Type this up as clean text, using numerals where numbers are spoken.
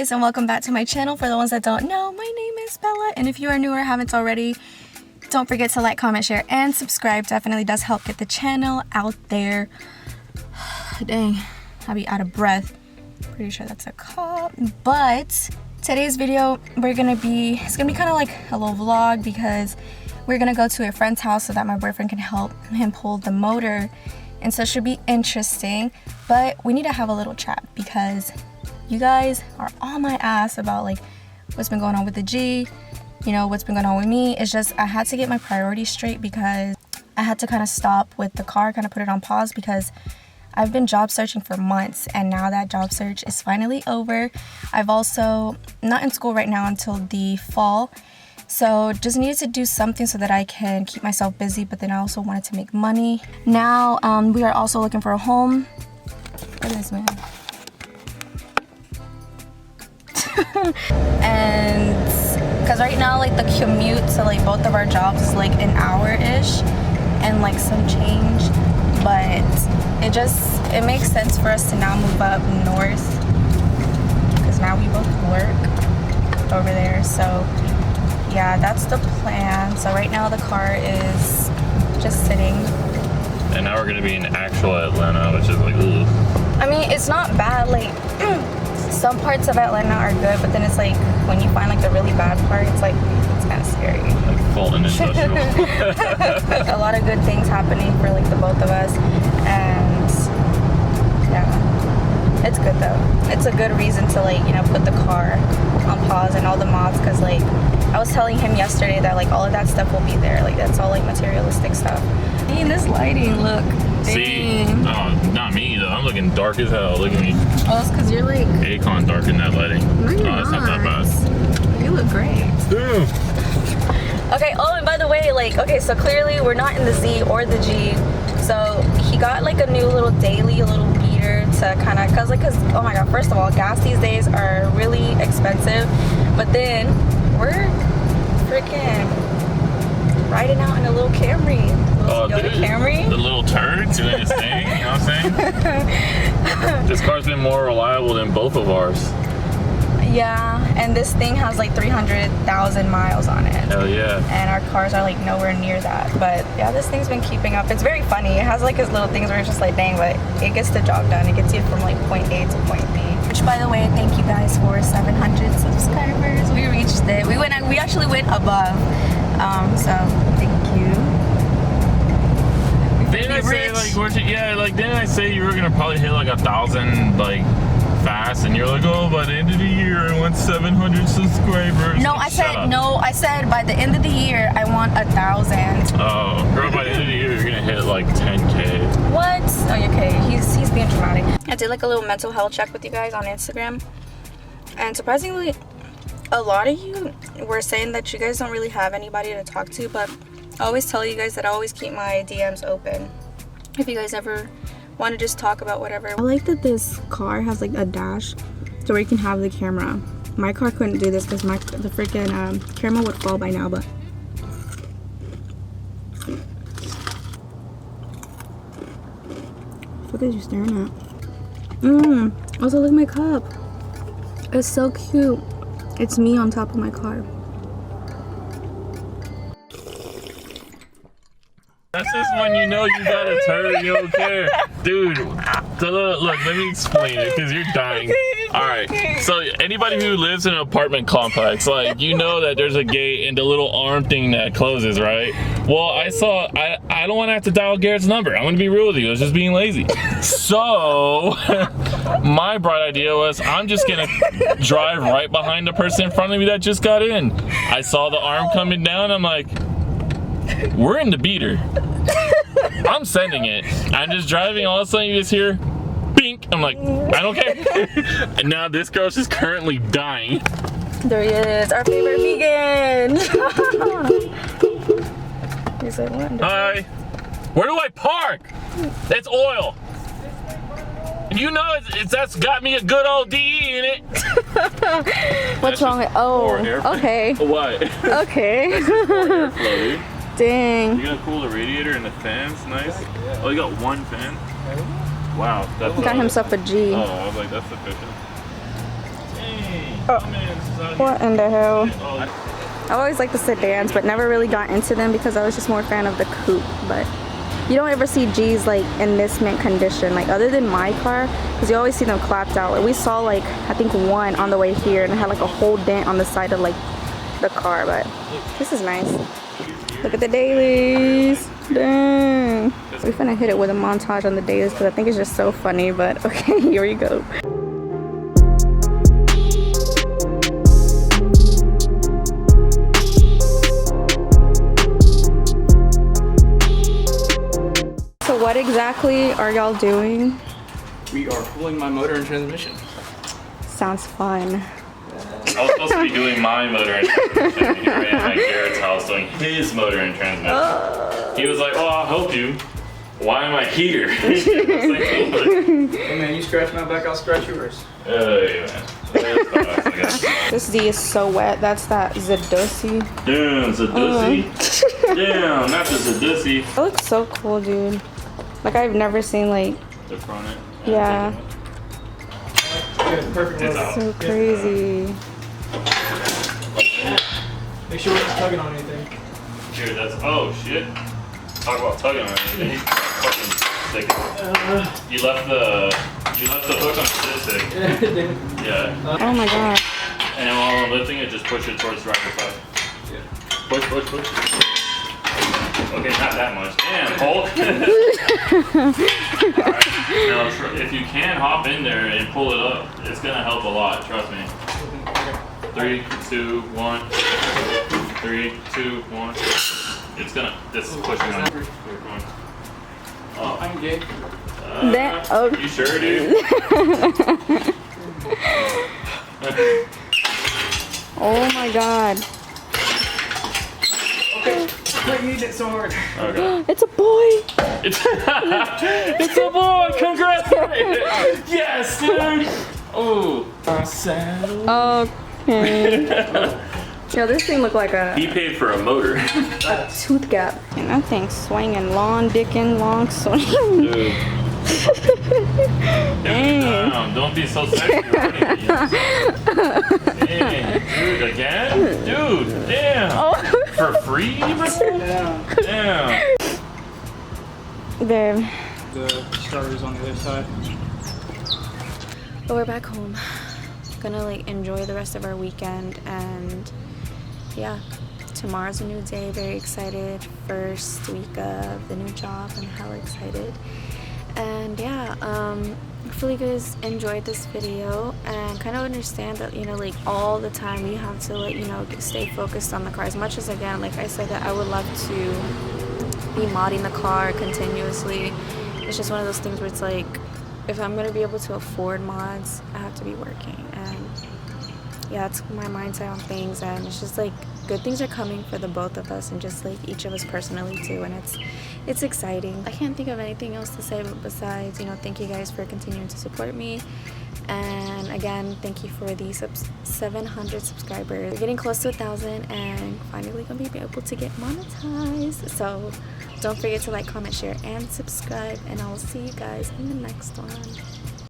guys, and welcome back to my channel. For the ones that don't know, my name is Bella, and if you are new or haven't already, don't forget to like, comment, share, and subscribe. Definitely does help get the channel out there. Dang, I'll be out of breath. Pretty sure that's a cop. But today's video, it's gonna be kind of like a little vlog because we're gonna go to a friend's house so that my boyfriend can help him pull the motor. And so it should be interesting, but we need to have a little chat because you guys are on my ass about like what's been going on with the G, you know, what's been going on with me. It's just I had to get my priorities straight because I had to kind of stop with the car, kind of put it on pause because I've been job searching for months, and now that job search is finally over. I've also not in school right now until the fall, so just needed to do something so that I can keep myself busy, but then I also wanted to make money. Now we are also looking for a home. Look at this man. And because right now like the commute to like both of our jobs is like an hour-ish and like some change, but it makes sense for us to now move up north because now we both work over there. So yeah, that's the plan. So right now the car is just sitting. And now we're gonna be in actual Atlanta, which is like, ugh. I mean, it's not bad. Like some parts of Atlanta are good, but then it's like when you find like the really bad part, it's like it's kind of scary. Like Fulton Industrial. A lot of good things happening for like the both of us, and yeah, it's good though. It's a good reason to like, you know, put the car on pause and all the mods, because like I was telling him yesterday that like all of that stuff will be there. Like that's all like materialistic stuff. Hey, this lighting, look. See, oh, not me though. I'm looking dark as hell. Look at me. Oh, it's because you're like Akon dark in that lighting. No, you're It's not that bad. You look great. Yeah. Okay, oh, and by the way, like, okay, so clearly we're not in the Z or the G. So he got like a new little daily, a little beater to kind of, cause oh my God, first of all, gas these days are really expensive. But then we're freaking riding out in a little Camry. Camry. The little turd doing his thing, you know what I'm saying? This car's been more reliable than both of ours. Yeah, and this thing has like 300,000 miles on it. Hell yeah. And our cars are like nowhere near that. But yeah, this thing's been keeping up. It's very funny. It has like its little things where it's just like, dang, but it gets the job done. It gets you from like point A to point B. Which, by the way, thank you guys for 700 subscribers. We reached it. We actually went above. So thank you. Didn't I say didn't I say you were gonna probably hit like 1,000 like fast, and you're like, oh, by the end of the year I want 700 subscribers. No, I said by the end of the year I want 1,000. Oh, girl, by the end of the year you're gonna hit like 10K. What? Oh, okay, he's being dramatic. I did like a little mental health check with you guys on Instagram, and surprisingly a lot of you were saying that you guys don't really have anybody to talk to, but I always tell you guys that I always keep my DMs open if you guys ever want to just talk about whatever. I like that this car has like a dash to where you can have the camera. My car couldn't do this because the freaking camera would fall by now. But what are you staring at? Also, look at my cup. It's so cute. It's me on top of my car. That's just when you know you got a turd, you don't care. Dude, look, let me explain it, because you're dying. Alright, so anybody who lives in an apartment complex, like, you know that there's a gate and the little arm thing that closes, right? Well, I don't want to have to dial Garrett's number. I'm going to be real with you. I was just being lazy. So, my bright idea was, I'm just going to drive right behind the person in front of me that just got in. I saw the arm coming down, I'm like, we're in the beater. I'm sending it. I'm just driving, all of a sudden you just hear bink. I'm like, I don't care. And now this girl's just currently dying. There he is, our favorite vegan. He's like, what? Hi. Where do I park? It's oil. You know that's got me a good old DE in it. What's wrong with? Oh, okay. What? Okay. Dang. You gonna cool the radiator and the fan's nice? Oh, you got one fan? Wow. That's he got himself a G. Oh, I was like, that's sufficient. Dang. What in the hell? I always liked the sedans, but never really got into them because I was just more a fan of the coupe. But you don't ever see G's like in this mint condition, like other than my car, because you always see them clapped out. Like we saw like I think one on the way here, and it had like a whole dent on the side of like the car. But this is nice. Look at the dailies. Dang. We're gonna hit it with a montage on the dailies because I think it's just so funny. But okay, here we go. What exactly are y'all doing? We are cooling my motor and transmission. Sounds fun. I was supposed to be doing my motor and transmission. Here I am at Garrett's house doing his motor and transmission. He was like, "Oh, I'll help you." Why am I here? I was like, Hey man, you scratch my back, I'll scratch yours. hey man. This D is so wet. That's that Zadussy. Damn, Zadussy. Damn, not the Zadussy. It looks so cool, dude. Like I've never seen like, The front end. yeah, Good, perfect. It's load. out. so crazy. Make sure we're not tugging on anything. Here, that's, oh shit. Talk about tugging on anything. Fucking stick it. You left the hook on the stick. Yeah. Oh my god. And while I'm lifting it, just push it towards the right side. Yeah. Push, push, push. Okay, not that much. Damn, Hulk. Alright. Now, if you can hop in there and pull it up, it's gonna help a lot, trust me. 3, 2, 1. 3, 2, 1. It's gonna, this is pushing on. Oh, I'm gay. That- oh. You sure, dude? Oh my god. Okay. Quit eating it so hard. Okay. It's a boy. It's a boy! Congrats! Yes, dude! Oh, saddle. Okay. Yo, this thing look like a He paid for a motor. tooth gap. And that thing's swinging, long dickin', long swing. Dude. Damn, don't be so sexy already. Dang, dude, again? Dude, damn. Oh. For free, bro? Yeah. Damn. Babe. The starter's on the other side. But we're back home. Gonna like enjoy the rest of our weekend, and yeah, tomorrow's a new day. Very excited. First week of the new job. I'm hella excited. And yeah, hopefully you guys enjoyed this video and kind of understand that, you know, like all the time you have to, like, you know, stay focused on the car. As much as, again, like I said, that I would love to be modding the car continuously, it's just one of those things where it's like, if I'm going to be able to afford mods, I have to be working. And yeah, that's my mindset on things, and it's just like good things are coming for the both of us, and just like each of us personally too, and it's exciting. I can't think of anything else to say besides, you know, thank you guys for continuing to support me. And again, thank you for the 700 subscribers. We're getting close to 1,000 and finally gonna be able to get monetized. So don't forget to like, comment, share, and subscribe, and I will see you guys in the next one.